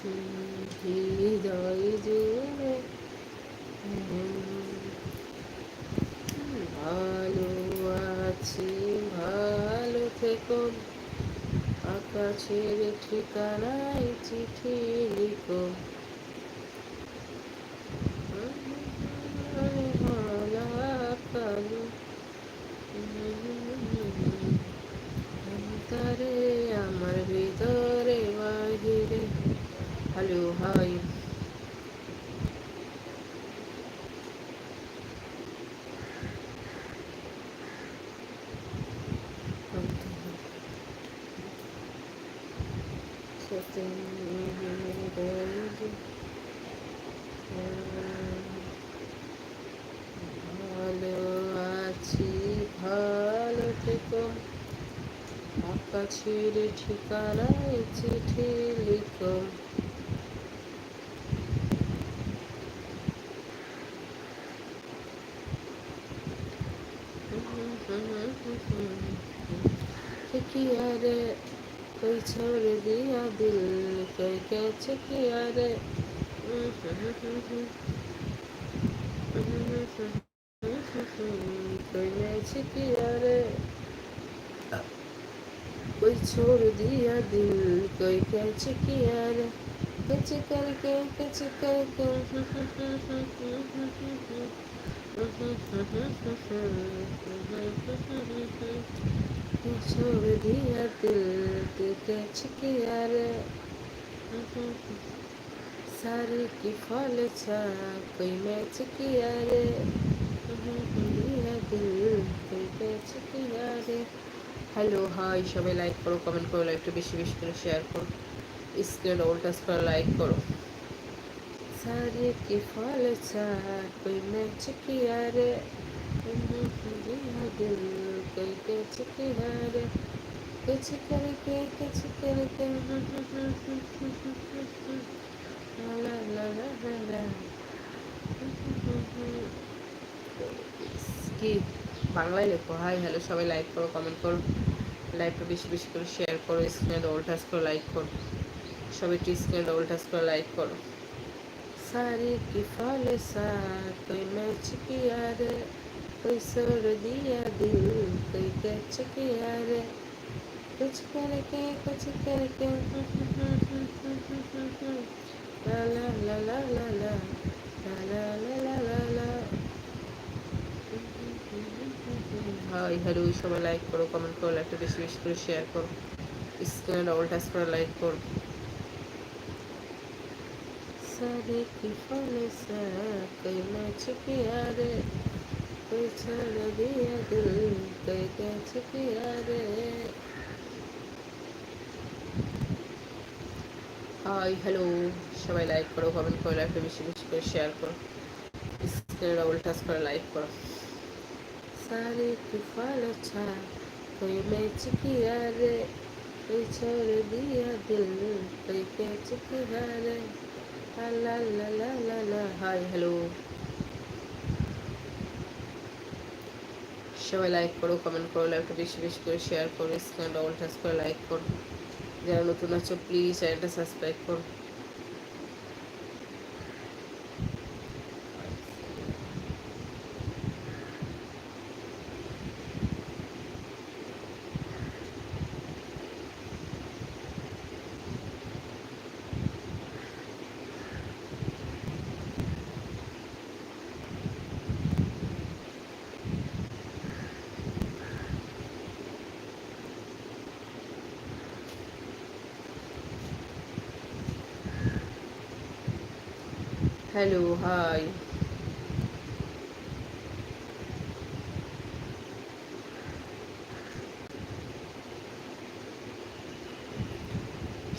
হৃদয় জুড়ে ভালো আছি, ভালো থেকো, আকাশের ঠিকানায় চিঠি লিখো, কালো অন্তরে আমার ভিতরে বাহিরে। হ্যালো হাই, ভালো আছি, ভালো থেকো, আকাশের ঠিকানায় চিঠি লিখো। किया रे कोई छोड़ दिया दिल कोई कैसे किया रे कोई कैसे किया रे कोई छोड़ दिया दिल कोई कैसे किया रे कैसे करके छोड़ दिया दिल तू कैसे किया रे सारी की फल छा कोई मैच किया रे दिया दिल कोई कैसे किया रे। হ্যালো হাই, সবাই লাইক করো, কমেন্ট করো, লাইকটা বেশি বেশি করে শেয়ার করো, স্ক্রিন অল টাচ করে লাইক করো। सारे के फल सा कोई मैच किया रे दिल कोई कैच किया रे कैच करके ला ला ला ला ला কি বাংলায় লেখো। হাই হ্যালো, সবাই লাইক করো, কমেন্ট করো, লাইভটা বেশি বেশি করে শেয়ার করো, স্ক্রিনে ডবল টাচ করে লাইক করো, সবাই একটু স্ক্রিনে ডবল টাচ করে লাইক করো। सारी की फल सा कोई मैच किया रे कोई छोड़ दिया दिल कोई कैच किया रे कुछ करके ला ला ला ला ला ला ला ला ला ला ला। হাই হ্যালো, সবাই লাইক করো, কমেন্ট করো, লাইকটা বেশি বেশি করে শেয়ার করো, স্ক্রিনে ডবল টাচ করে লাইক করো। सारे की फल सा कोई मैच किया रे कोई छोड़ दिया दिल कोई कैच किया रे। হাই হ্যালো, সবাই লাইক করো, কমেন্ট করো, লাইকটা বেশি বেশি করে শেয়ার করো, স্ক্রিনে ডবল টাচ করে লাইক করো। सारे की फल छा कोई मैच किया रे कोई छोड़ दिया दिल कोई कैच किया रे ला ला ला ला ला। হাই হ্যালো, সবাই লাইক করো, কমেন্ট করো, লাইকটা বেশি বেশি করে শেয়ার করো, স্ক্রিনে ডবল টাচ করে লাইক করো, যারা নতুন আছো প্লিজ চ্যানেলটা সাবস্ক্রাইব করো। হ্যালো হাই,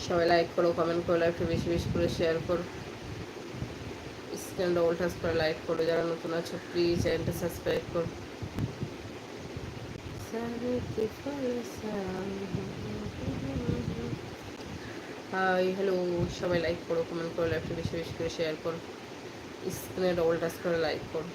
সবাই লাইক করো, কমেন্ট করো, লাইকটা বেশি বেশি করে শেয়ার করো, স্ক্রিনে ডবল টাচ করে লাইক করো, যারা নতুন আছো প্লিজ চ্যানেলটা সাবস্ক্রাইব করো। হাই হ্যালো, সবাই লাইক করো, কমেন্ট করো, লাইকটা বেশি বেশি করে শেয়ার করো, স্ক্রিনে ডবল টাচ করে লাইক করো।